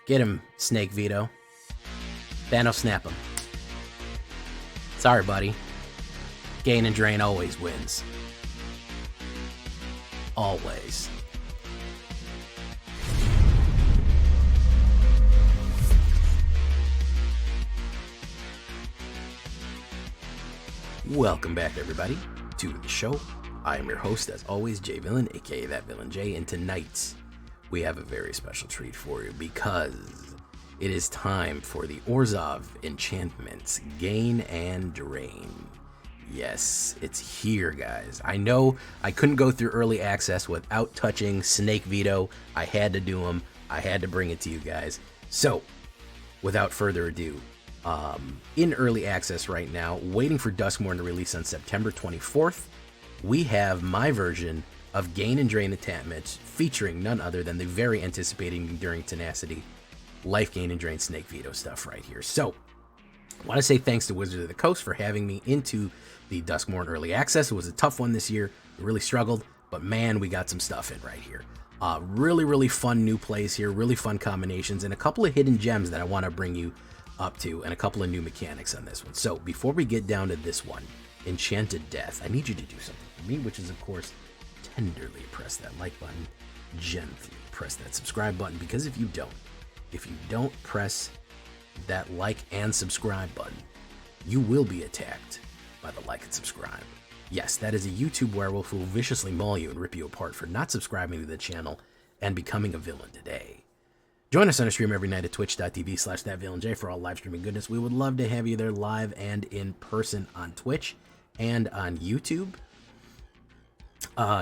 Get him, Snake Vito. Thanos snap him. Sorry, buddy. Gain and Drain always wins. Always. Welcome back, everybody, to the show. I am your host, as always, Jay Villain, aka That Villain J, and tonight we have a very special treat for you because it is time for the Orzhov Enchantments Gain and Drain. Yes, it's here, guys. I know I couldn't go through early access without touching Snake Vito. I had to do them. I had to bring it to you guys. So, without further ado, in early access right now, waiting for DUSKMOURN to release on September 24th, we have my version of Gain and Drain Enchantments featuring none other than the very anticipated Enduring Tenacity Life Gain and Drain Snake Vito stuff right here. So, I want to say thanks to Wizards of the Coast for having me into the DUSKMOURN early access. It was a tough one this year. We really struggled, but man, we got some stuff in right here. Really fun new plays here, really fun combinations, and a couple of hidden gems that I want to bring you up to, and a couple of new mechanics on this one. So, before we get down to this one, Enchanted Death, I need you to do something for me, which is, of course, tenderly press that like button, gently press that subscribe button, because if you don't press that like and subscribe button, you will be attacked by the like and subscribe. Yes, that is a YouTube werewolf who will viciously maul you and rip you apart for not subscribing to the channel and becoming a villain today. Join us on a stream every night at twitch.tv/thatvillainj for all live streaming goodness. We would love to have you there live and in person on Twitch and on YouTube.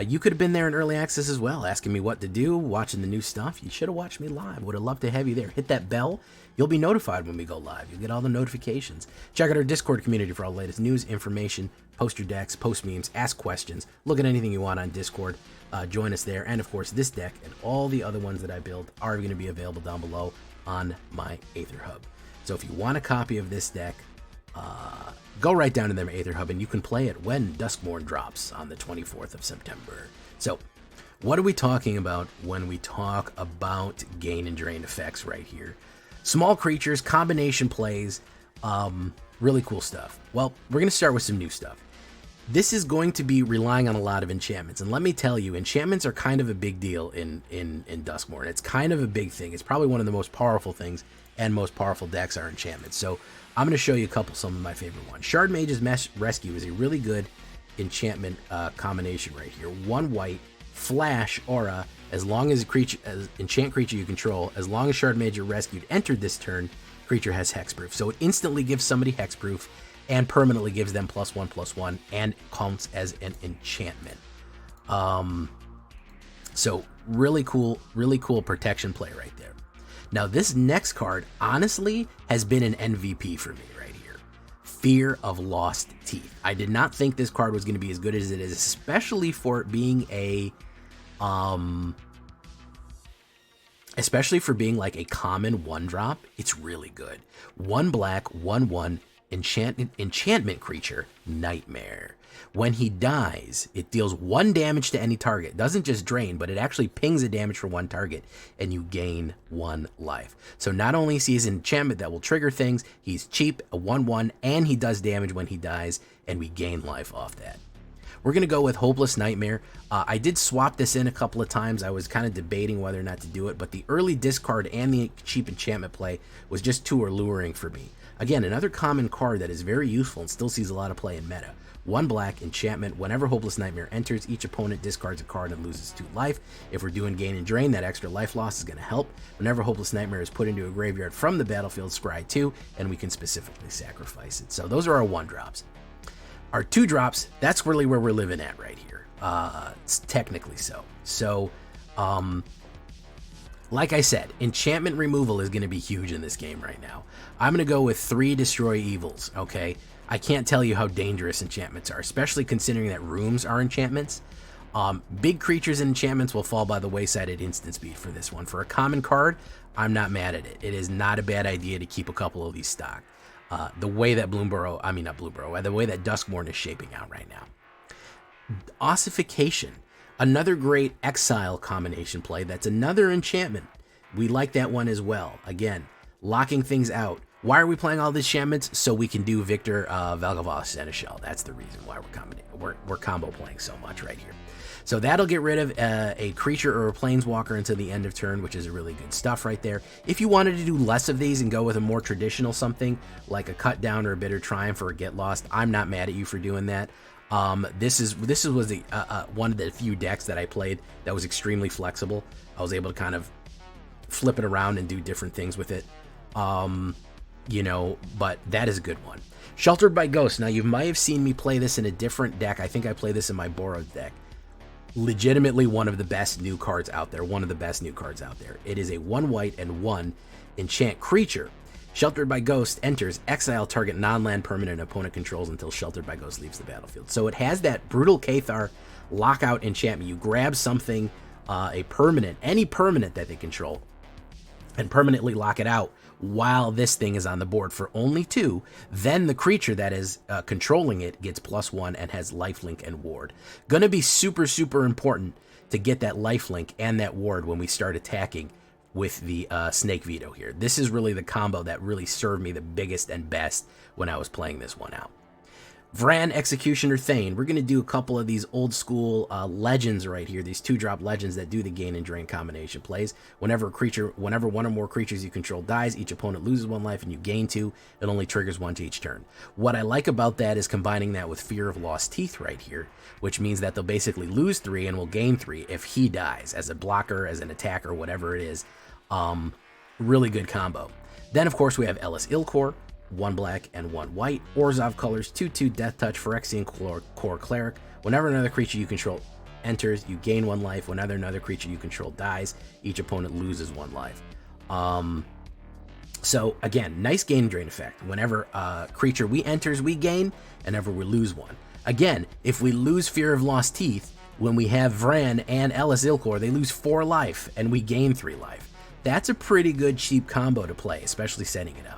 You could have been there in early access as well, asking me what to do, watching the new stuff. You should have watched me live. Would have loved to have you there. Hit that bell. You'll be notified when we go live. You'll get all the notifications. Check out our Discord community for all the latest news, information, post your decks, post memes, ask questions, look at anything you want on Discord. Join us there. And of course, this deck and all the other ones that I build are going to be available down below on my AetherHub. So if you want a copy of this deck, go right down to their AetherHub and you can play it when DUSKMOURN drops on the 24th of September. So, what are we talking about when we talk about gain and drain effects right here? Small creatures, combination plays, really cool stuff. Well, we're going to start with some new stuff. This is going to be relying on a lot of enchantments, and let me tell you, enchantments are kind of a big deal in DUSKMOURN. It's kind of a big thing. It's probably one of the most powerful things, and most powerful decks are enchantments. So I'm going to show you some of my favorite ones. Shard Mage's Rescue is a really good enchantment combination right here. 1 white, flash, aura, as long as enchant creature you control, as long as Shard Mage or Rescued entered this turn, creature has hexproof. So it instantly gives somebody hexproof and permanently gives them +1/+1 and counts as an enchantment. So really cool protection play right there. Now this next card honestly has been an MVP for me right here. Fear of Lost Teeth. I did not think this card was going to be as good as it is, especially for it being like a common 1-drop. It's really good. 1 black, 1/1 enchantment creature, Nightmare. When he dies, it deals 1 damage to any target. It doesn't just drain, but it actually pings a damage for 1 target, and you gain 1 life. So not only is he an enchantment that will trigger things, he's cheap, a 1/1, and he does damage when he dies, and we gain life off that. We're going to go with Hopeless Nightmare. I did swap this in a couple of times. I was kind of debating whether or not to do it, but the early discard and the cheap enchantment play was just too alluring for me. Again, another common card that is very useful and still sees a lot of play in meta. 1 black, enchantment. Whenever Hopeless Nightmare enters, each opponent discards a card and loses 2 life. If we're doing gain and drain, that extra life loss is going to help. Whenever Hopeless Nightmare is put into a graveyard from the battlefield, scry 2, and we can specifically sacrifice it. So those are our 1-drops. Our 2-drops, that's really where we're living at right here. It's technically so. So, like I said, enchantment removal is going to be huge in this game right now. I'm going to go with 3 Destroy Evils, okay? I can't tell you how dangerous enchantments are, especially considering that rooms are enchantments. Big creatures and enchantments will fall by the wayside at instant speed for this one. For a common card, I'm not mad at it. It is not a bad idea to keep a couple of these stocked. The way that the way that DUSKMOURN is shaping out right now. Ossification, another great exile combination play. That's another enchantment. We like that one as well. Again, locking things out. Why are we playing all these enchantments? So we can do Victor Valgavoth Seneschal. That's the reason why we're combo playing so much right here. So that'll get rid of a creature or a planeswalker until the end of turn, which is really good stuff right there. If you wanted to do less of these and go with a more traditional something, like a cut down or a bitter triumph or a get lost, I'm not mad at you for doing that. This was the one of the few decks that I played that was extremely flexible. I was able to kind of flip it around and do different things with it. You know, but that is a good one. Sheltered by Ghosts. Now, you might have seen me play this in a different deck. I think I play this in my borrowed deck. Legitimately one of the best new cards out there. One of the best new cards out there. It is a 1 white and 1 enchant creature. Sheltered by Ghost enters, exile target non-land permanent opponent controls until Sheltered by Ghost leaves the battlefield. So it has that Brutal Cathar lockout enchantment. You grab something, a permanent, any permanent that they control, and permanently lock it out while this thing is on the board for only 2. Then the creature that is controlling it gets +1 and has lifelink and ward. Gonna be super, super important to get that lifelink and that ward when we start attacking with the Snake Veto here. This is really the combo that really served me the biggest and best when I was playing this one out. Vran, Executioner, Thane. We're going to do a couple of these old school legends right here, these 2-drop legends that do the gain and drain combination plays. Whenever one or more creatures you control dies, each opponent loses 1 life and you gain 2. It only triggers 1 to each turn. What I like about that is combining that with Fear of Lost Teeth right here, which means that they'll basically lose 3 and will gain 3 if he dies, as a blocker, as an attacker, whatever it is. Really good combo. Then, of course, we have Ellis Ilkor. 1 black and 1 white. Orzhov colors, 2/2 Death Touch, Phyrexian Core Cleric. Whenever another creature you control enters, you gain 1 life. Whenever another creature you control dies, each opponent loses 1 life. So again, nice gain drain effect. Whenever a creature we enters, we gain, and whenever we lose 1. Again, if we lose Fear of Lost Teeth, when we have Vran and Ellis Ilkor, they lose 4 life, and we gain 3 life. That's a pretty good cheap combo to play, especially setting it up.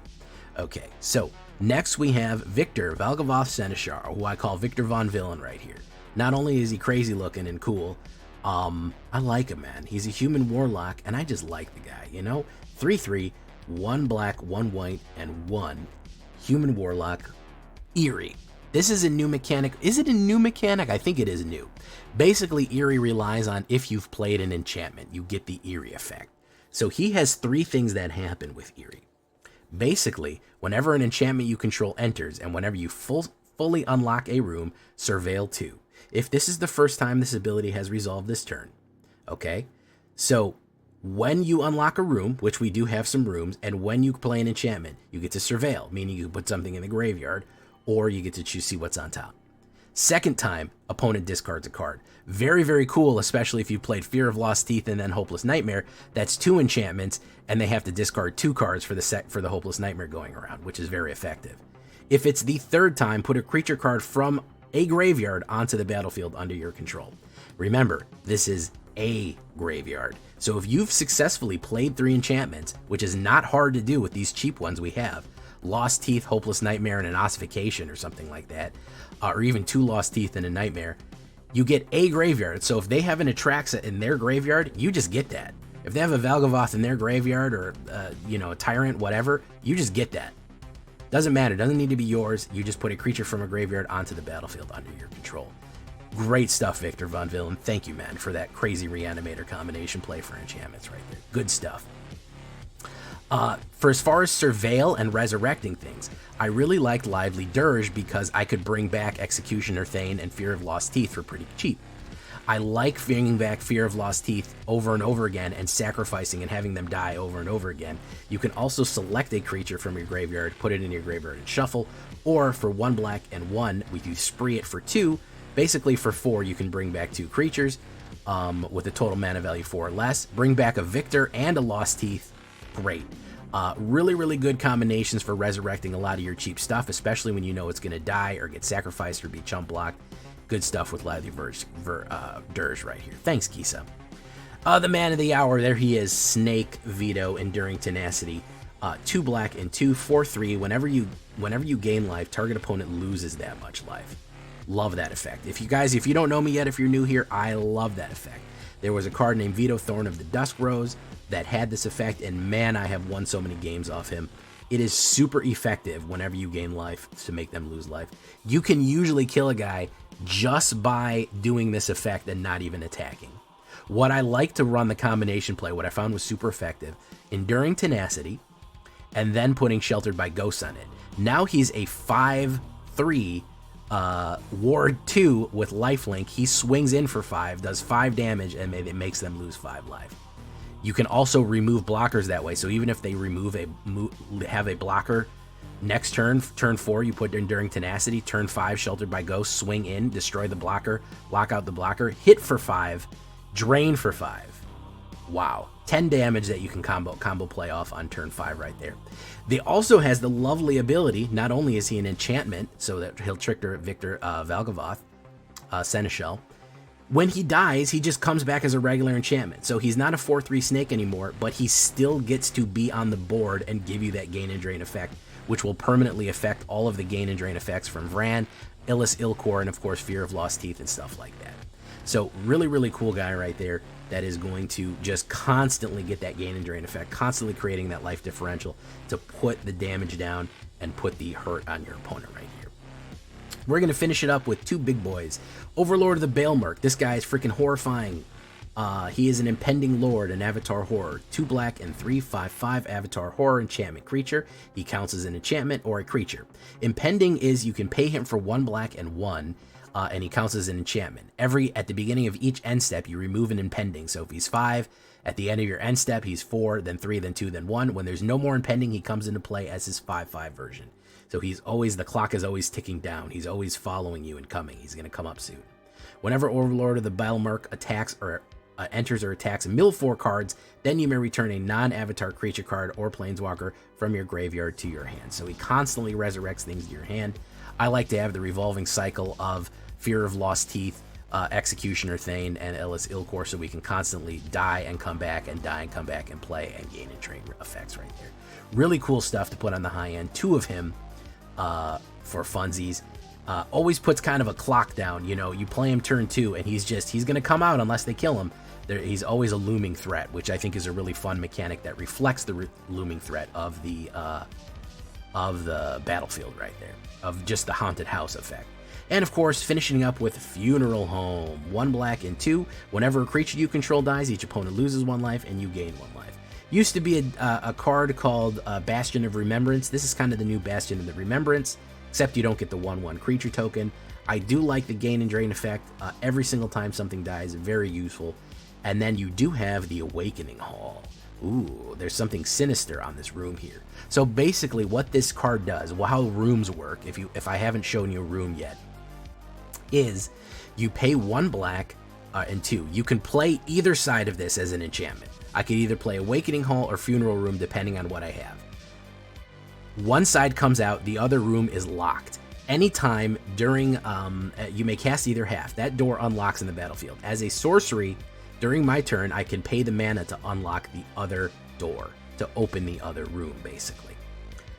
Okay, so next we have Victor Valgavoth Seneschal, who I call Victor Von Villain right here. Not only is he crazy looking and cool, I like him, man. He's a human warlock, and I just like the guy, you know? 3/3, 1 black, 1 white, and 1 human warlock. Eerie. This is a new mechanic. Is it a new mechanic? I think it is new. Basically, Eerie relies on if you've played an enchantment, you get the Eerie effect. So he has 3 things that happen with Eerie. Basically, whenever an enchantment you control enters, and whenever you fully unlock a room, surveil 2. If this is the first time this ability has resolved this turn. Okay? So, when you unlock a room, which we do have some rooms, and when you play an enchantment, you get to surveil, meaning you put something in the graveyard, or you get to see what's on top. Second time, opponent discards a card. Very, very cool, especially if you played Fear of Lost Teeth and then Hopeless Nightmare. That's 2 enchantments, and they have to discard 2 cards for the Hopeless Nightmare going around, which is very effective. If it's the third time, put a creature card from a graveyard onto the battlefield under your control. Remember, this is a graveyard. So if you've successfully played 3 enchantments, which is not hard to do with these cheap ones we have, Lost Teeth, Hopeless Nightmare, and an Ossification or something like that, or even 2 Lost Teeth and a Nightmare, you get a graveyard. So if they have an Atraxa in their graveyard, you just get that. If they have a Valgavoth in their graveyard, or a Tyrant, whatever, you just get that. Doesn't matter, doesn't need to be yours. You just put a creature from a graveyard onto the battlefield under your control. Great stuff, Victor Von Villain. Thank you, man, for that crazy Reanimator combination play for enchantments right there. Good stuff. For as far as surveil and resurrecting things, I really liked Lively Dirge because I could bring back Executioner Thane and Fear of Lost Teeth for pretty cheap. I like bringing back Fear of Lost Teeth over and over again and sacrificing and having them die over and over again. You can also select a creature from your graveyard, put it in your graveyard and shuffle, or for 1 black and 1, we do spree it for 2. Basically for 4, you can bring back 2 creatures with a total mana value 4 or less. Bring back a Victor and a Lost Teeth. Great. Really, really good combinations for resurrecting a lot of your cheap stuff, especially when you know it's going to die or get sacrificed or be chump blocked. Good stuff with Lively Dirge right here. Thanks, Kisa. The man of the hour, there he is. Snake Veto, Enduring Tenacity. 2 black and 2, 4/3. Whenever you gain life, target opponent loses that much life. Love that effect. If you don't know me yet, if you're new here, I love that effect. There was a card named Vito Thorn of the Dusk Rose that had this effect, and man, I have won so many games off him. It is super effective whenever you gain life to make them lose life. You can usually kill a guy just by doing this effect and not even attacking. What I like to run the combination play, what I found was super effective, Enduring Tenacity, and then putting Sheltered by Ghosts on it. Now he's a 5/3 Ward 2 with lifelink. He swings in for 5, does 5 damage, and it makes them lose 5 life. You can also remove blockers that way. So even if they have a blocker next turn 4, you put Enduring Tenacity, turn 5, Sheltered by Ghosts, swing in, destroy the blocker, block out the blocker, hit for 5, drain for 5. Wow. 10 damage that you can combo play off on turn 5 right there. They also has the lovely ability, not only is he an enchantment, so that he'll trick Victor Valgavoth, Seneschal. When he dies, he just comes back as a regular enchantment. So he's not a 4/3 snake anymore, but he still gets to be on the board and give you that gain and drain effect, which will permanently affect all of the gain and drain effects from Vran, Illis Ilkor, and of course Fear of Lost Teeth and stuff like that. So really, really cool guy right there that is going to just constantly get that gain and drain effect, constantly creating that life differential to put the damage down and put the hurt on your opponent right here. We're going to finish it up with 2 big boys. Overlord of the Baelmerk. This guy is freaking horrifying. He is an Impending Lord, an Avatar Horror. 2 black and 3, 5/5 Avatar Horror enchantment creature. He counts as an enchantment or a creature. Impending is you can pay him for 1 black and 1. And he counts as an enchantment. At the beginning of each end step, you remove an impending. So if he's 5, at the end of your end step, he's 4, then 3, then 2, then 1. When there's no more impending, he comes into play as his 5/5 version. So the clock is always ticking down. He's always following you and coming. He's going to come up soon. Whenever Overlord of the Baelmerk attacks or enters or attacks, mill 4 cards, then you may return a non-avatar creature card or planeswalker from your graveyard to your hand. So he constantly resurrects things to your hand. I like to have the revolving cycle of Fear of Lost Teeth, Executioner Thane, and Illis Ilkor, so we can constantly die and come back and die and come back and play and gain and train effects right there. Really cool stuff to put on the high end. 2 of him for funsies. Always puts kind of a clock down. You know, you play him turn 2, and he's going to come out unless they kill him. He's always a looming threat, which I think is a really fun mechanic that reflects the looming threat of the battlefield right there, of just the haunted house effect. And of course, finishing up with Funeral Home. 1 black and 2. Whenever a creature you control dies, each opponent loses 1 life and you gain 1 life. Used to be a card called Bastion of Remembrance. This is kind of the new Bastion of the Remembrance, except you don't get the 1/1 creature token. I do like the gain and drain effect. Every single time something dies, very useful. And then you do have the Awakening Hall. Ooh, there's something sinister on this room here. So basically what this card does, how rooms work, if I haven't shown you a room yet, is you pay 1 black and 2. You can play either side of this as an enchantment. I could either play Awakening Hall or Funeral Room depending on what I have. One side comes out, the other room is locked. Anytime during, you may cast either half. That door unlocks in the battlefield. As a sorcery, during my turn, I can pay the mana to unlock the other door, to open the other room, basically.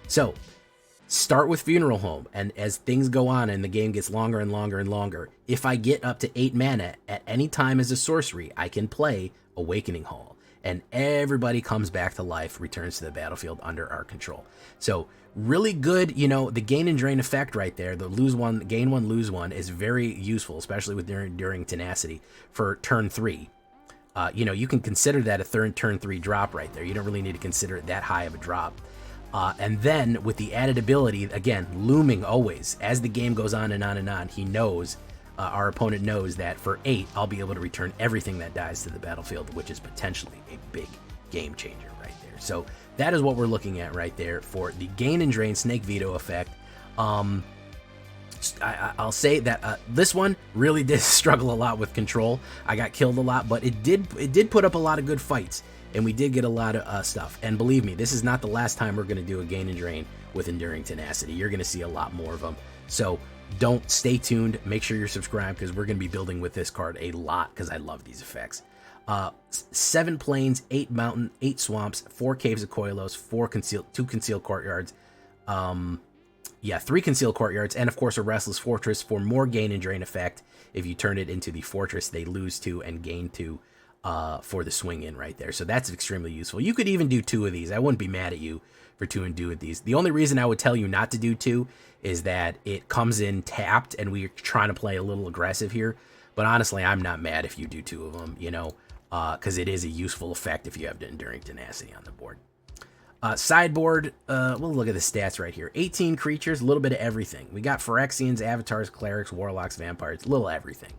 So, start with Funeral Home, and as things go on and the game gets longer and longer and longer, if I get up to 8 mana at any time as a sorcery, I can play Awakening Hall, and everybody comes back to life, returns to the battlefield under our control. So really good, the gain and drain effect right there, the lose 1, gain 1, lose 1 is very useful, especially with Enduring Tenacity for turn 3. You can consider that a turn 3 drop right there. You don't really need to consider it that high of a drop. And then with the added ability, again, looming always, as the game goes on and on and on, he knows, our opponent knows that for 8, I'll be able to return everything that dies to the battlefield, which is potentially a big game changer right there. So that is what we're looking at right there for the gain and drain Snake Veto effect. I'll say that this one really did struggle a lot with control. I got killed a lot, but it did put up a lot of good fights. And we did get a lot of stuff. And believe me, this is not the last time we're going to do a gain and drain with Enduring Tenacity. You're going to see a lot more of them. So stay tuned. Make sure you're subscribed, because we're going to be building with this card a lot, because I love these effects. 7 plains, 8 mountain, 8 swamps, 4 caves of Koilos, 2 concealed courtyards. 3 concealed courtyards, and of course a restless fortress for more gain and drain effect. If you turn it into the fortress, they lose 2 and gain 2. for the swing in right there. So that's extremely useful. You could even do 2 of these. I wouldn't be mad at you for 2 and 2 of these. The only reason I would tell you not to do 2 is that it comes in tapped and we're trying to play a little aggressive here. But honestly, I'm not mad if you do 2 of them, you know, because it is a useful effect if you have the Enduring Tenacity on the board. Sideboard, we'll look at the stats right here. 18 creatures, a little bit of everything. We got Phyrexians, Avatars, Clerics, Warlocks, Vampires, little everything.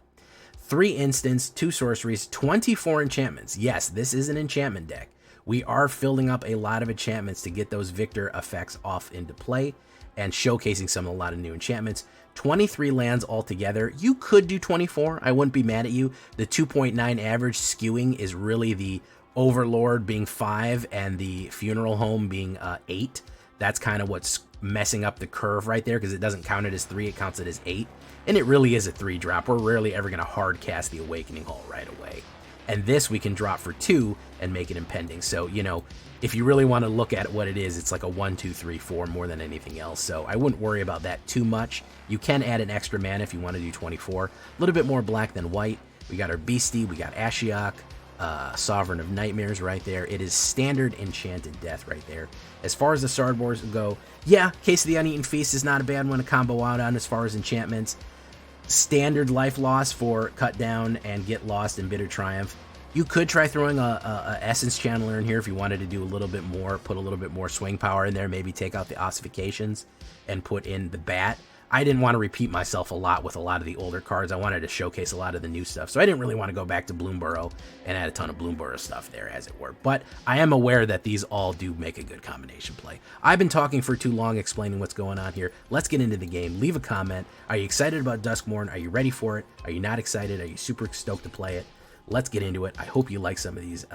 3 instants, 2 sorceries, 24 enchantments. Yes, this is an enchantment deck. We are filling up a lot of enchantments to get those Victor effects off into play and showcasing a lot of new enchantments. 23 lands altogether. You could do 24. I wouldn't be mad at you. The 2.9 average skewing is really the Overlord being 5 and the Funeral Home being 8. That's kind of what's messing up the curve right there because it doesn't count it as 3, it counts it as 8. And it really is a 3-drop. We're rarely ever going to hard cast the Awakening Hall right away. And this we can drop for 2 and make it impending. So, you know, if you really want to look at what it is, it's like a 1, 2, 3, 4 more than anything else. So I wouldn't worry about that too much. You can add an extra mana if you want to do 24. A little bit more black than white. We got our Beastie, we got Ashiok, Sovereign of Nightmares right there. It is standard Enchanted Death right there. As far as the sideboards go, yeah, Case of the Uneaten Feast is not a bad one to combo out on as far as enchantments. Standard life loss for Cut Down and Get Lost and Bitter Triumph. You could try throwing a Essence Channeler in here if you wanted to do a little bit more, put a little bit more swing power in there, maybe take out the Ossifications and put in the Bat. I didn't want to repeat myself a lot with a lot of the older cards. I wanted to showcase a lot of the new stuff. So I didn't really want to go back to Bloomborough and add a ton of Bloomborough stuff there, as it were. But I am aware that these all do make a good combination play. I've been talking for too long explaining what's going on here. Let's get into the game. Leave a comment. Are you excited about DUSKMOURN? Are you ready for it? Are you not excited? Are you super stoked to play it? Let's get into it. I hope you like some of these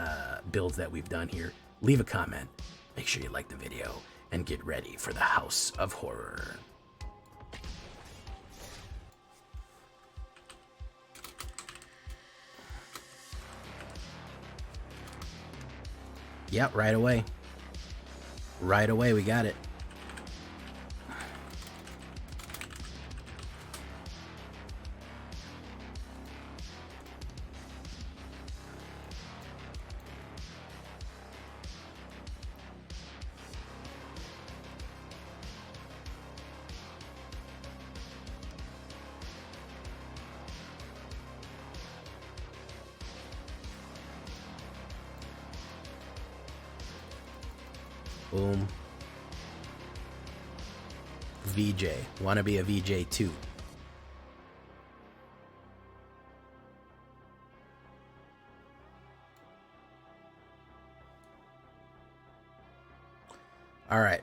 builds that we've done here. Leave a comment. Make sure you like the video and get ready for the House of Horror. Yep, right away. Right away, we got it. Boom. VJ. Wanna be a VJ too. All right.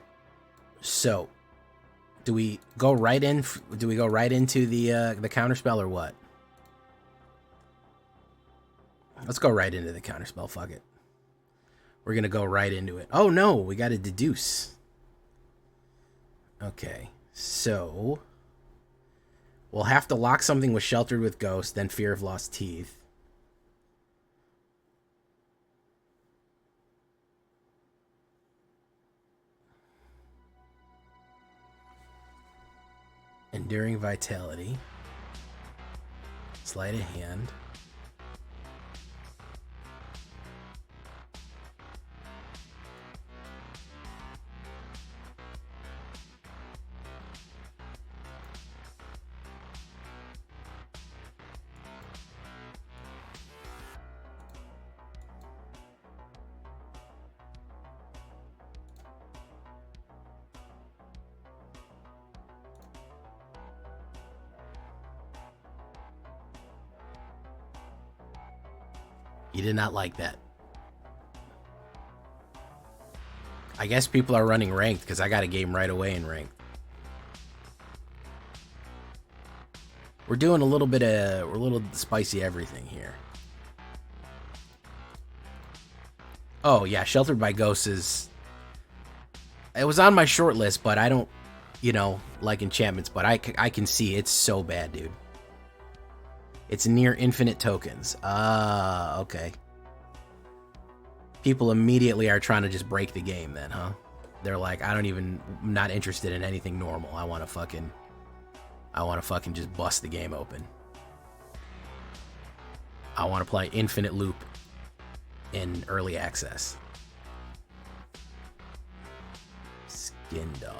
So, do we go right in? Do we go right into the counterspell or what? Let's go right into the counterspell. Fuck it. We're going to go right into it. Oh, no. We got to deduce. Okay. So, we'll have to lock something with Sheltered with Ghost, then Fear of Lost Teeth. Enduring Vitality. Sleight of Hand. You did not like that. I guess people are running ranked because I got a game right away in ranked. We're doing a little bit of, we're a little spicy everything here. Oh yeah, Sheltered by Ghosts is, it was on my short list, but I don't, you know, like enchantments, but I can see it's so bad, dude. It's near infinite tokens. Okay. People immediately are trying to just break the game then, huh? They're like, I'm not interested in anything normal. I want to fucking just bust the game open. I want to play infinite loop. in early access. Skin doll.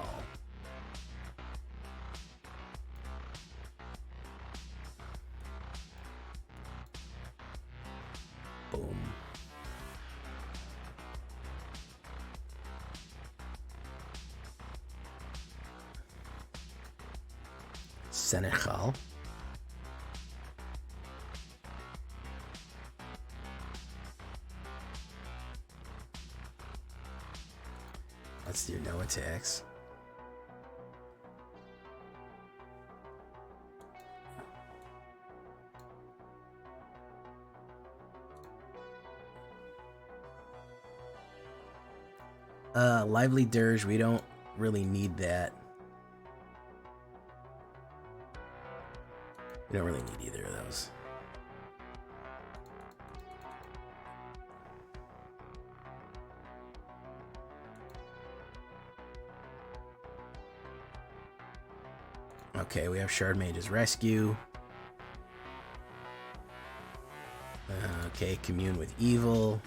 Boom. Senegal. Let's do no attacks. Lively Dirge, we don't really need that. We don't really need either of those. Okay, we have Shard Mage's Rescue. Okay, Commune with Evil.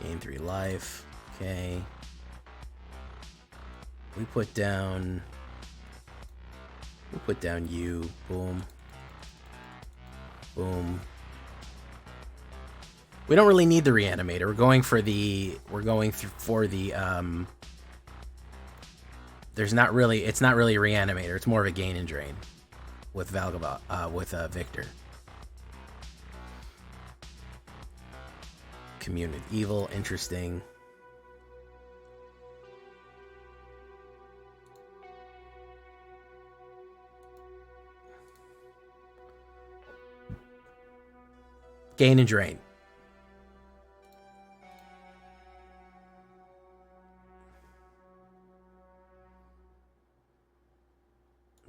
Gain 3 life. Okay. We put down... We'll put down you. Boom. Boom. We don't really need the Reanimator. We're going for the... There's not really... It's not really a Reanimator. It's more of a gain and drain. With Victor. Commune with Evil. Interesting. Gain and drain.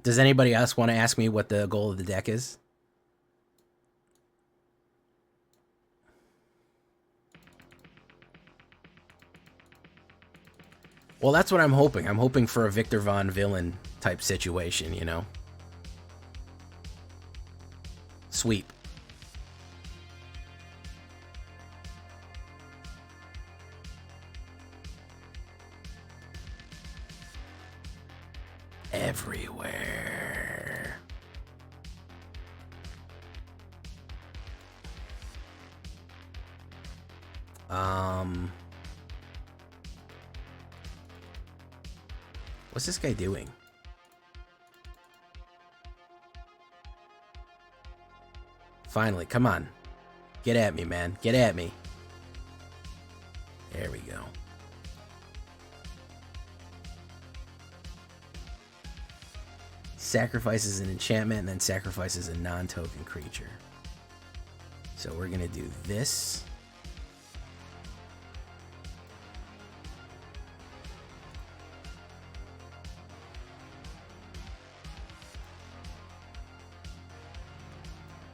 Does anybody else want to ask me what the goal of the deck is? Well, that's what I'm hoping. I'm hoping for a Victor Von Villain type situation, you know? Sweep. Everywhere. What's this guy doing? Finally, come on. Get at me, man. Get at me. There we go. Sacrifices an enchantment and then sacrifices a non-token creature. So we're gonna do this.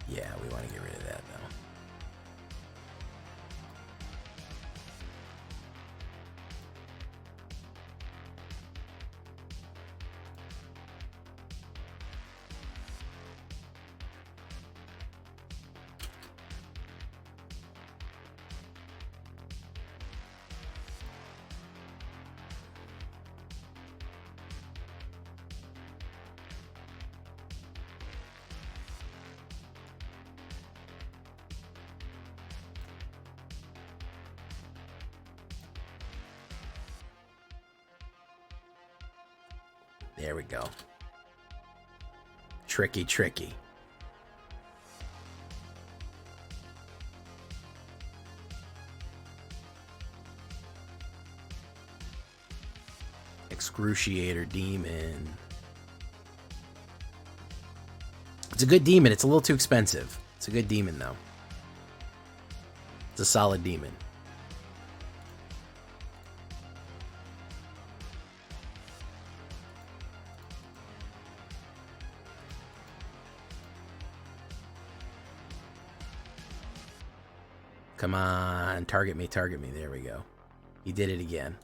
Yeah, we want to get rid of that though. There we go. Tricky, tricky. Excruciator Demon. It's a good demon. It's a little too expensive. It's a good demon, though. It's a solid demon. Come on, target me, target me. There we go. He did it again.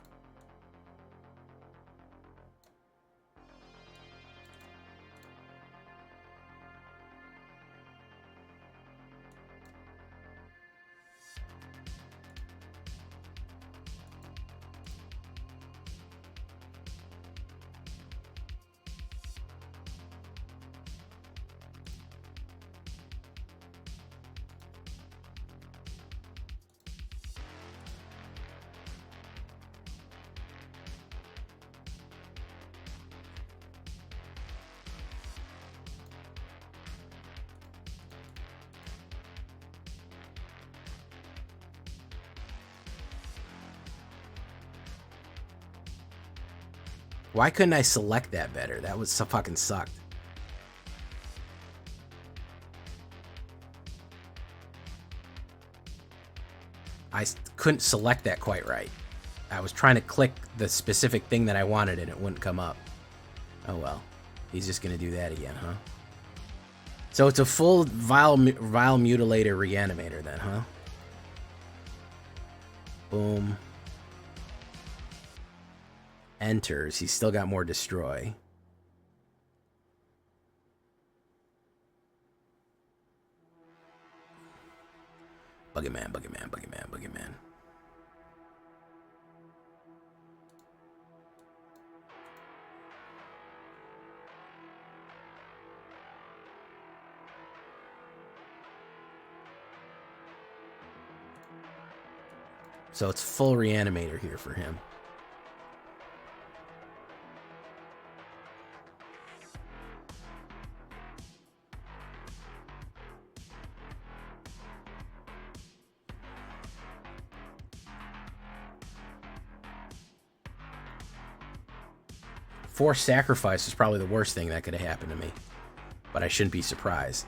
Why couldn't I select that better? That was so fucking sucked. I couldn't select that quite right. I was trying to click the specific thing that I wanted and it wouldn't come up. Oh well. He's just gonna do that again, huh? So it's a full Vile Mutilator Reanimator then, huh? Boom. Enters. He's still got more Destroy. Boogeyman, Boogeyman, Boogeyman, Boogeyman. So it's full Reanimator here for him. Forced sacrifice is probably the worst thing that could have happened to me. But I shouldn't be surprised.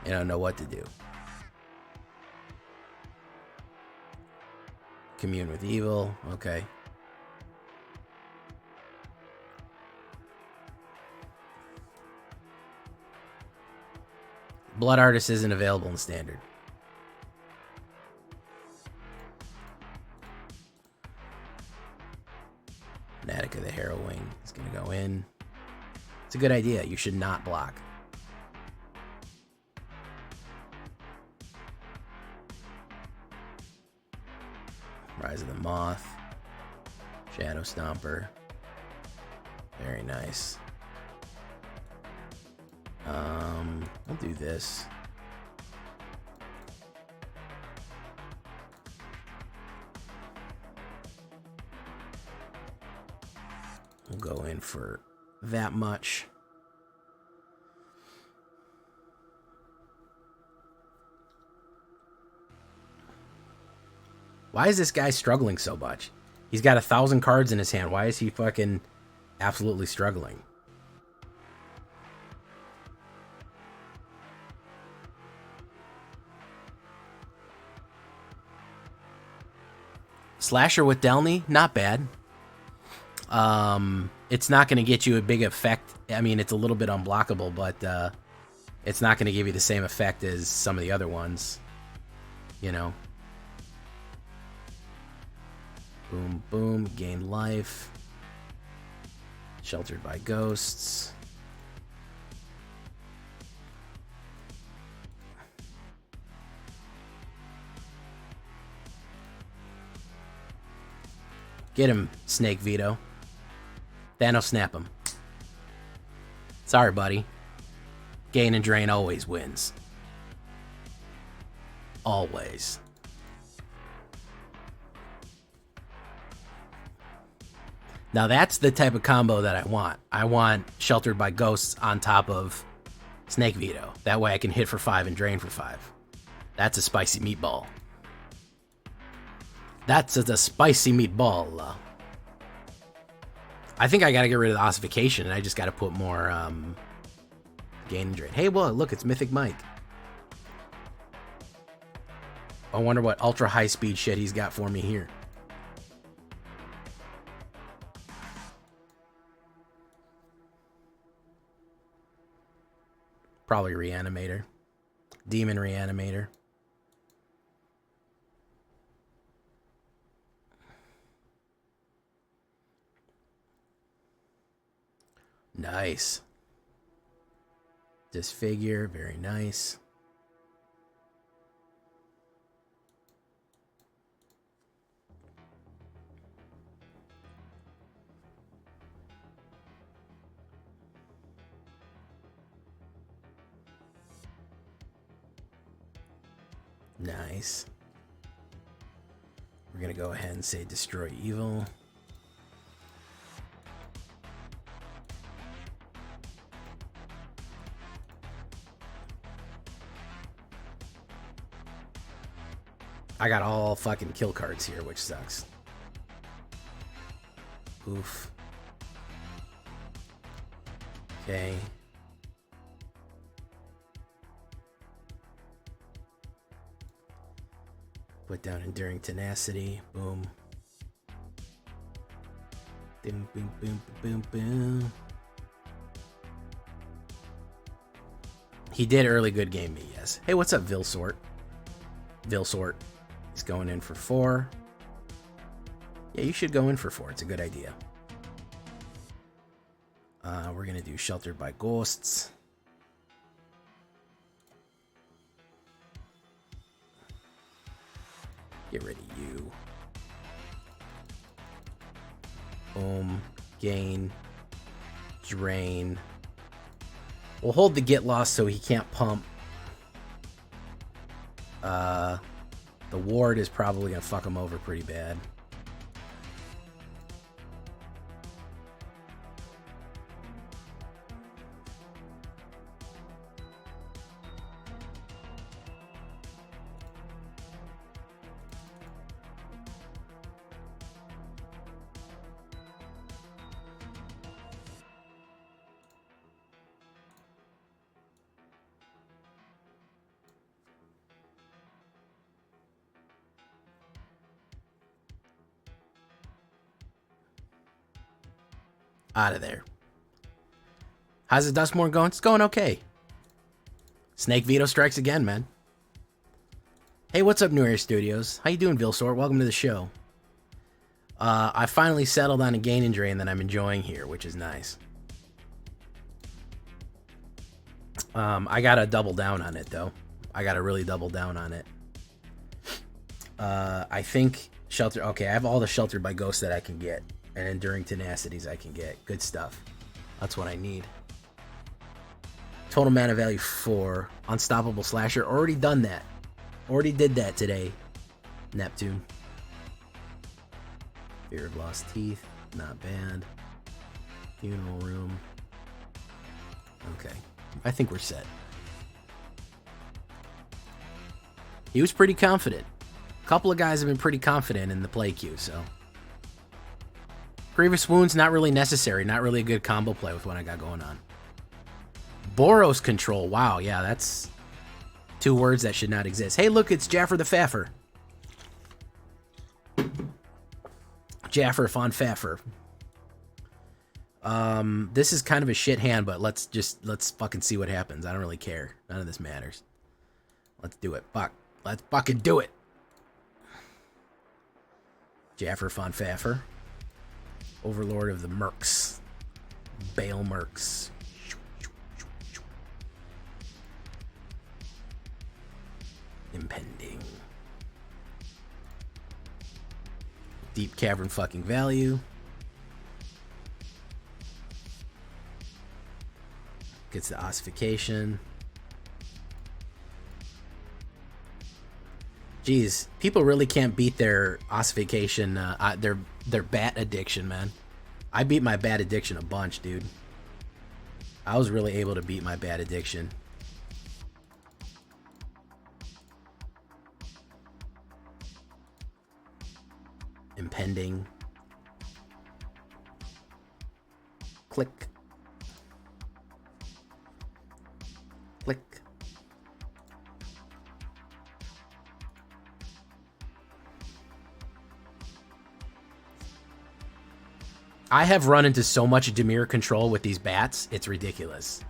I don't know what to do. Commune with evil. Okay. Blood Artist isn't available in Standard. Fanatic of the Harrowing is going to go in. It's a good idea. You should not block. Rise of the Moth. Shadow Stomper. Very nice. I'll do this. We'll go in for that much. Why is this guy struggling so much? He's got 1,000 cards in his hand. Why is he fucking absolutely struggling? Slasher with Delny, not bad. It's not going to get you a big effect. I mean, it's a little bit unblockable, but it's not going to give you the same effect as some of the other ones. You know. Boom, boom, gain life. Sheltered by ghosts. Get him, Snake Veto. Thanos snap him. Sorry, buddy. Gain and drain always wins. Always. Now that's the type of combo that I want. I want Sheltered by Ghosts on top of Snake Veto. That way I can hit for 5 and drain for 5. That's a spicy meatball. That's a spicy meatball. I think I gotta get rid of the ossification and I just gotta put more gain and drain. Hey, well, look, it's Mythic Mike. I wonder what ultra high speed shit he's got for me here. Probably Reanimator. Demon Reanimator. Nice. Disfigure, very nice. Nice. We're going to go ahead and say Destroy Evil. I got all fucking kill cards here, which sucks. Oof. Okay. Put down Enduring Tenacity. Boom. Boom, boom, boom, boom, boom. He did early good game me, yes. Hey, what's up, Vilsort? Vilsort. He's going in for 4. Yeah, you should go in for 4. It's a good idea. We're going to do Sheltered by Ghosts. Get rid of you. Boom. Gain. Drain. We'll hold the get lost so he can't pump. The ward is probably going to fuck him over pretty bad. Out of there. How's the DUSKMOURN going? It's going okay. Snake Veto strikes again, man. Hey, what's up, New Era Studios? How you doing, Vilsort? Welcome to the show. I finally settled on a gain and drain that I'm enjoying here, which is nice. I gotta double down on it, though. I gotta really double down on it. I think Shelter... Okay, I have all the Sheltered by Ghosts that I can get. And Enduring Tenacities I can get. Good stuff. That's what I need. Total mana value 4. Unstoppable Slasher. Already done that. Already did that today. Neptune. Fear of Lost Teeth. Not bad. Funeral Room. Okay. I think we're set. He was pretty confident. A couple of guys have been pretty confident in the play queue, so... Grievous Wounds, not really necessary. Not really a good combo play with what I got going on. Boros Control. Wow, yeah, that's 2 words that should not exist. Hey, look, it's Jaffer the Faffer. Jaffer von Faffer. This is kind of a shit hand, but let's fucking see what happens. I don't really care. None of this matters. Let's do it. Fuck. Let's fucking do it. Jaffer von Faffer. Overlord of the Mercs. Bale Mercs. Impending. Deep Cavern fucking value. Gets the ossification. Jeez, people really can't beat their ossification, their bat addiction, man. I beat my bat addiction a bunch, dude. I was really able to beat my bat addiction. Impending. Click. Click. I have run into so much Dimir control with these bats, it's ridiculous.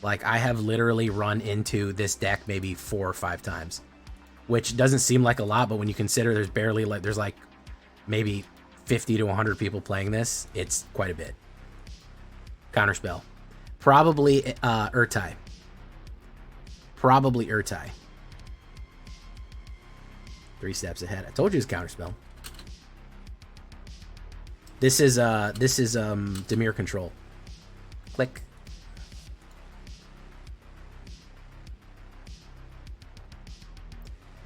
Like, I have literally run into this deck maybe 4 or 5 times. Which doesn't seem like a lot, but when you consider there's barely, like, there's like maybe 50 to 100 people playing this, it's quite a bit. Counterspell. Probably Urtai. Probably Urtai. 3 steps ahead. I told you it's Counterspell. This is Dimir control. Click.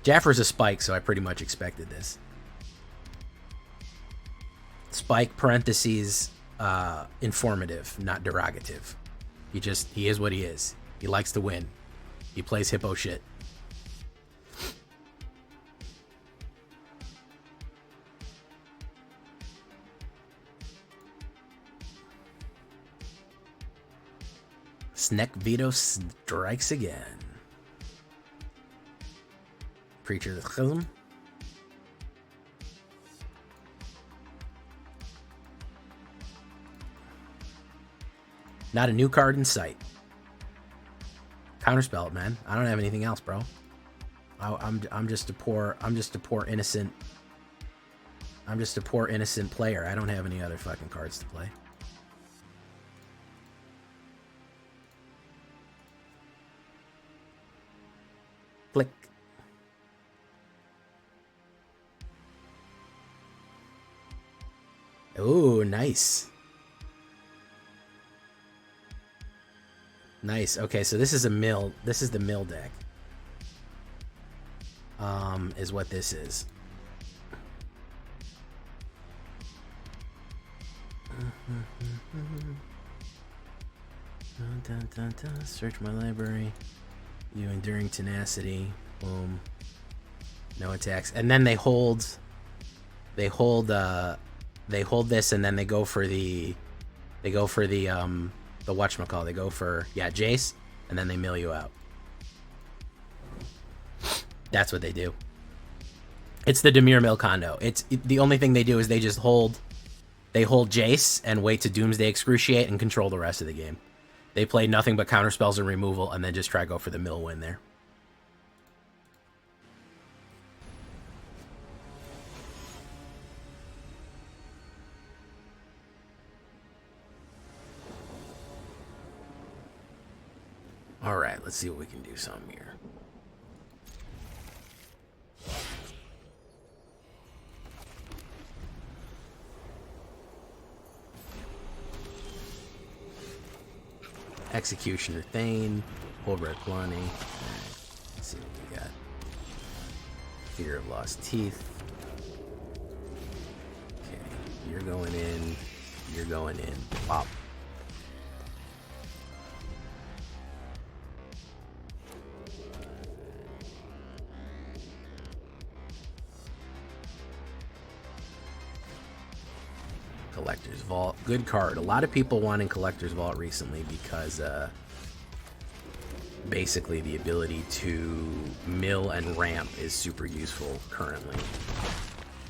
Jaffer's a spike, so I pretty much expected this. Spike parentheses informative, not derogative. He is what he is. He likes to win. He plays hippo shit. Sneck Veto strikes again. Preacher of the Chilm. Not a new card in sight. Counterspell it, man. I don't have anything else, bro. I'm just a poor innocent player. I don't have any other fucking cards to play. Click. Ooh, nice. Nice. Okay, so this is a mill. This is the mill deck. Is what this is. Dun, dun, dun. Search my library. You enduring tenacity. Boom. No attacks. And then they hold this, and then they go for the whatchamacall. They go for, yeah, Jace, and then they mill you out. That's what they do. It's the Dimir Mill Condo. The only thing they do is they just hold Jace and wait to Doomsday Excruciate and control the rest of the game. They play nothing but counterspells and removal, and then just try to go for the mill win there. All right, let's see what we can do some here. Executioner Thane, Holbrook Lonnie. Let's see what we got. Fear of Lost Teeth. Okay, you're going in. You're going in. Pop. Collector's Vault. Good card. A lot of people wanting Collector's Vault recently because basically the ability to mill and ramp is super useful currently.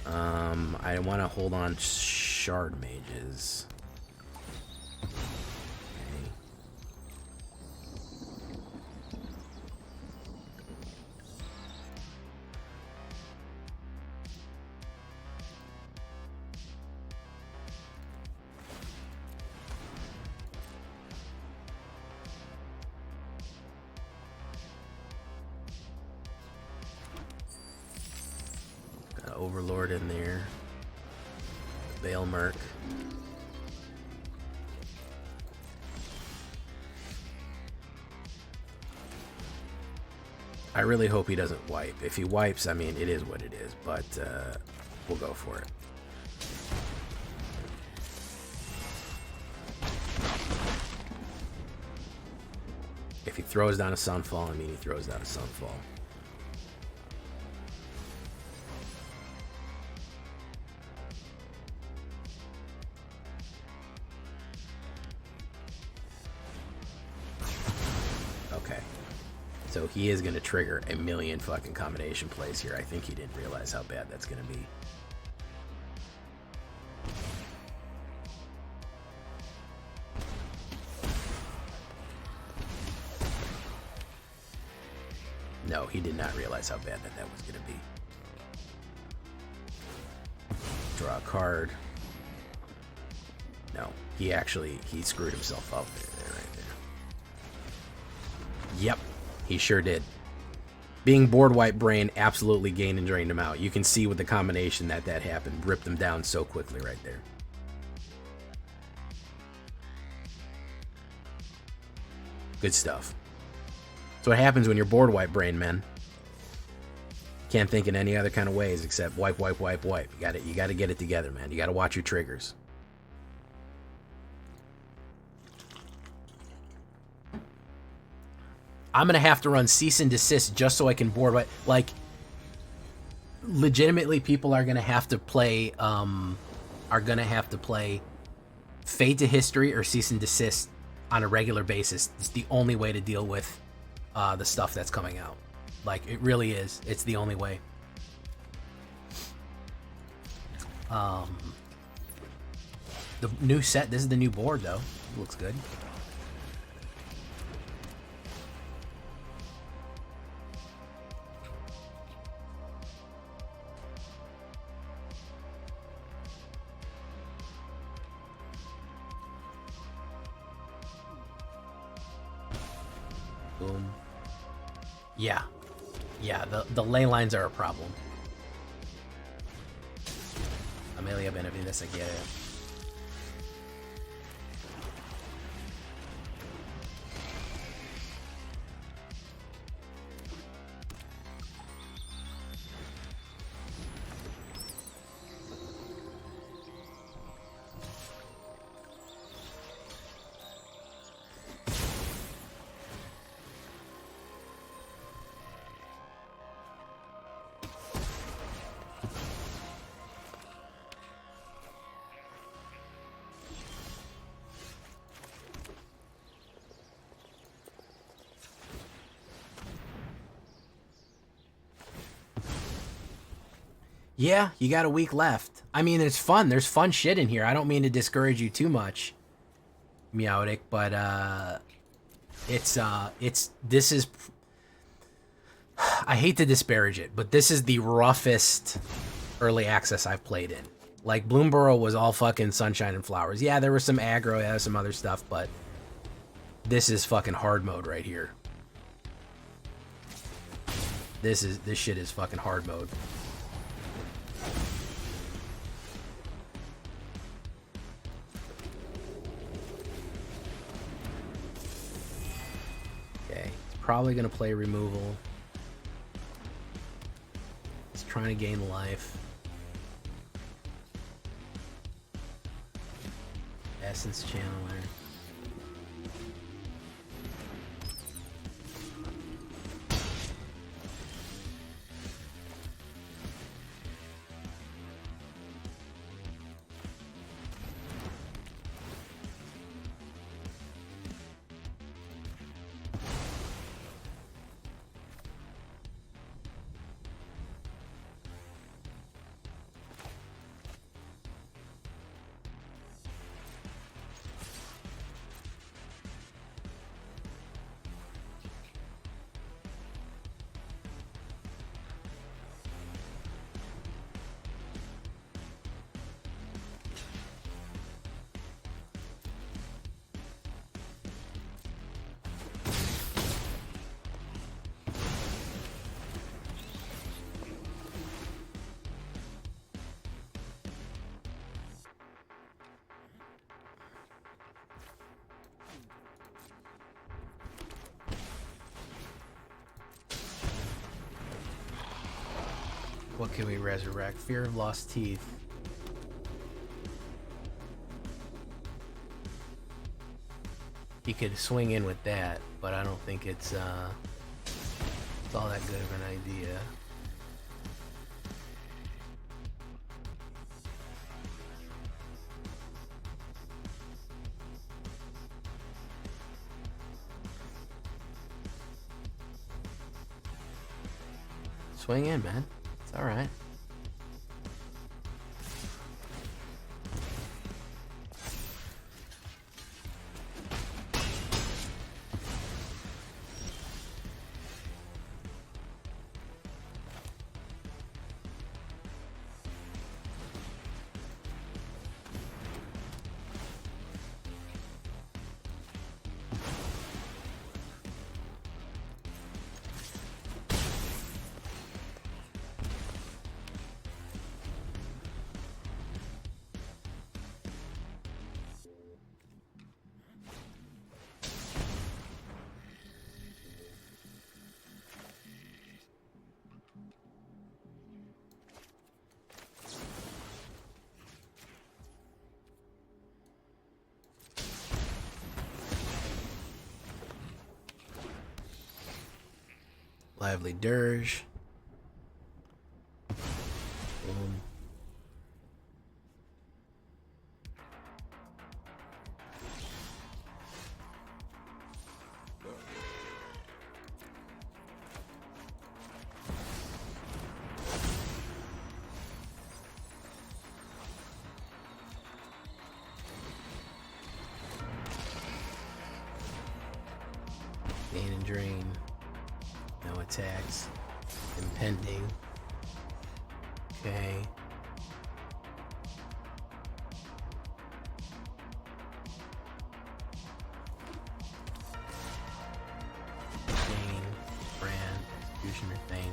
I want to hold on Shard Mages. Overlord in there. Veil Merc. I really hope he doesn't wipe. If he wipes, I mean, it is what it is, but we'll go for it. If he throws down a Sunfall, I mean, he throws down a Sunfall. So he is going to trigger a million fucking combination plays here. I think he didn't realize how bad that's going to be. No, he did not realize how bad that was going to be. Draw a card. No, he screwed himself up there right there. Yep. He sure did. Being board wipe brain absolutely gained and drained him out. You can see with the combination that happened. Ripped him down so quickly right there. Good stuff. That's what happens when you're board wipe brain, man. Can't think in any other kind of ways except wipe, wipe, wipe, wipe. You gotta get it together, man. You gotta watch your triggers. I'm gonna have to run cease and desist just so I can board wipe. Like, legitimately, people are gonna have to play. Fade to History or cease and desist on a regular basis. It's the only way to deal with the stuff that's coming out. Like, it really is. It's the only way. The new set, this is the new board, though. It looks good. Boom. Yeah. Yeah, the ley lines are a problem. Amelia Benavides, I get it. Yeah, you got a week left. I mean, it's fun. There's fun shit in here. I don't mean to discourage you too much, Meowdic, but this is, I hate to disparage it, but this is the roughest early access I've played in. Like, Bloomborough was all fucking sunshine and flowers. Yeah, there was some aggro, yeah, some other stuff, but this is fucking hard mode right here. This shit is fucking hard mode. Probably gonna play removal. He's trying to gain life. Essence Channeler. What can we resurrect? Fear of Lost Teeth. He could swing in with that, but I don't think it's all that good of an idea. Swing in, man. It's all right. Lively Dirge. Boom. attacks. Impending. Okay. Thane, Brand, Executioner Thane.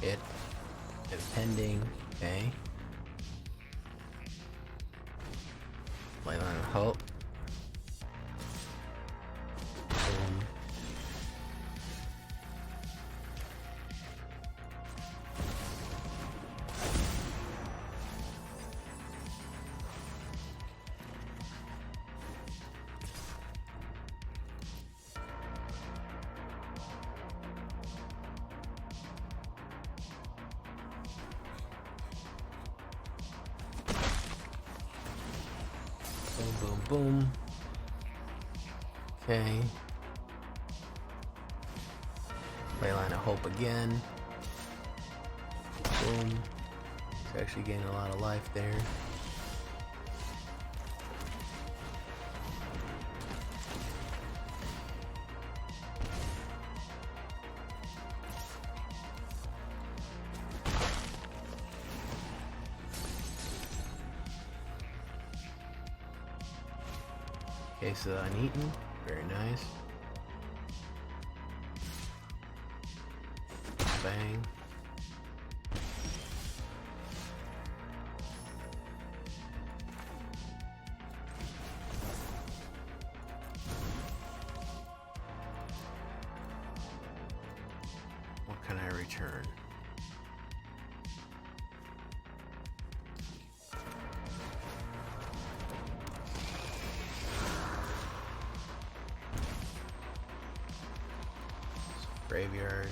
Hit. Impending. Okay. Leyline of Hope. Boom. Boom, boom, boom. Okay. Leyline of Hope again. Boom. He's actually getting a lot of life there. Case of Uneaten, very nice. Bang. What can I return? Graveyard.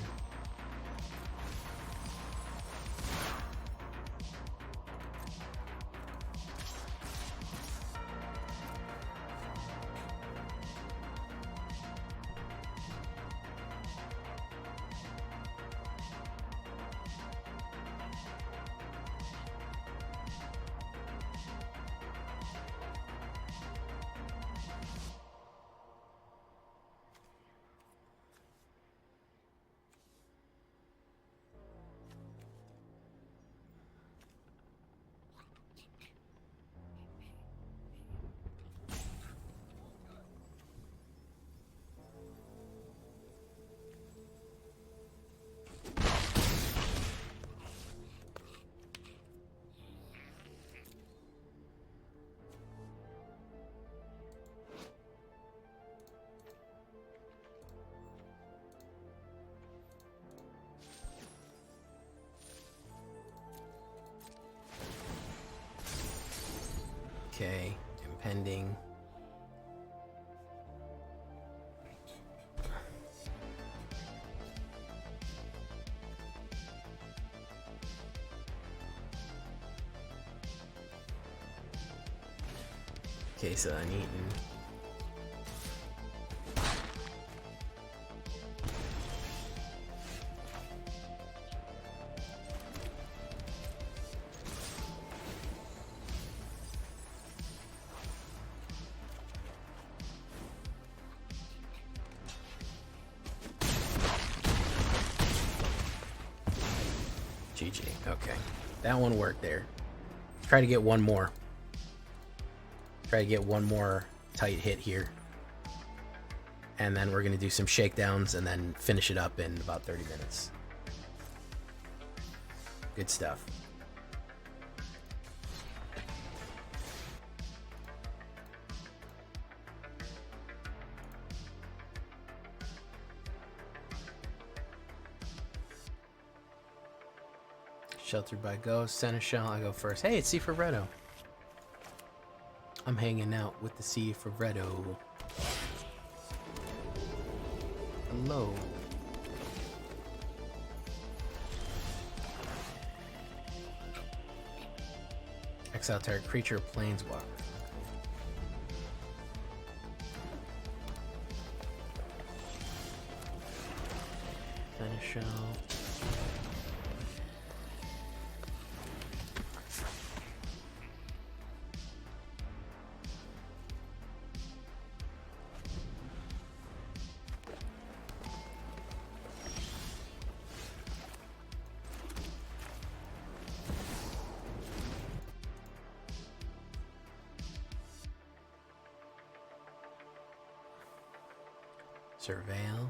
Okay, impending. Case of Uneaten. GG. Okay. That one worked there. Try to get one more. Try to get one more tight hit here. And then we're going to do some shakedowns and then finish it up in about 30 minutes. Good stuff. Sheltered by Ghost, Seneschal, I go first. Hey, it's C for Redo. I'm hanging out with the C for Redo. Hello. Exile target creature, planeswalker. shell. Surveil.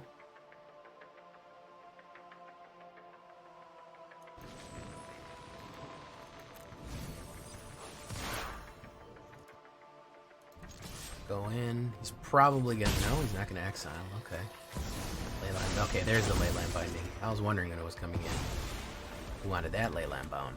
Go in. He's probably gonna know. He's not gonna exile. Okay. Leyline. Okay, there's the Leyline binding. I was wondering when it was coming in. Who wanted that Leyline bound?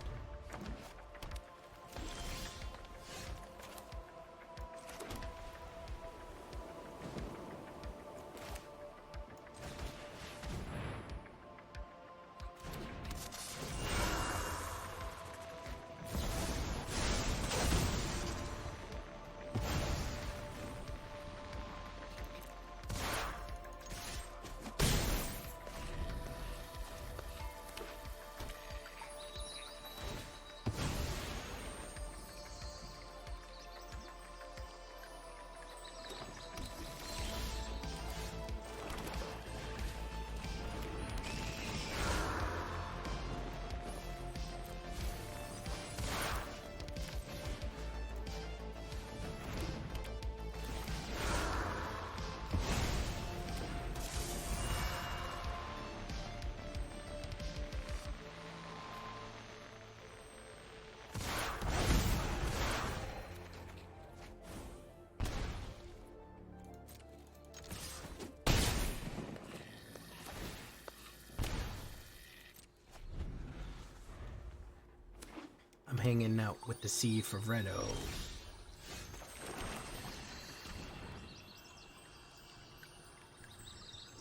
I'm hanging out with the sea for Redo.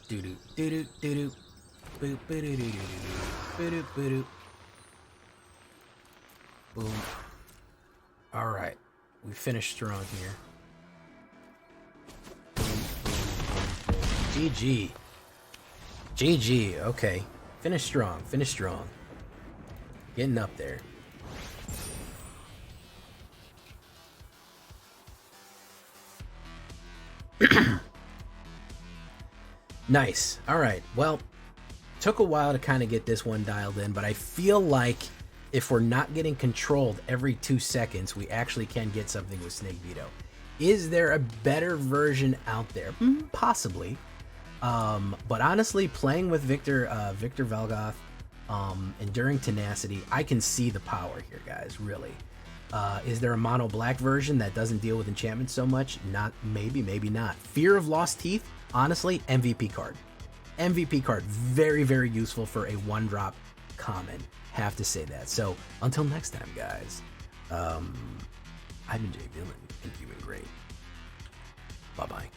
Doo doo doo doo doo doo. Boop doo doo doo doo doo. Boo doo. Boom. All right, we finished strong here. GG. GG. Okay, finish strong. Finish strong. Getting up there. Nice. All right. Well, took a while to kind of get this one dialed in, but I feel like if we're not getting controlled every 2 seconds, we actually can get something with Snake Veto. Is there a better version out there? Possibly. But honestly, playing with Victor Velgoth, Enduring Tenacity, I can see the power here, guys, really. Is there a mono black version that doesn't deal with enchantments so much? Not, maybe not. Fear of Lost Teeth, honestly, MVP card. MVP card, very, very useful for a 1-drop common. Have to say that. So until next time, guys, I've been Jay Villain, and you've been great. Bye-bye.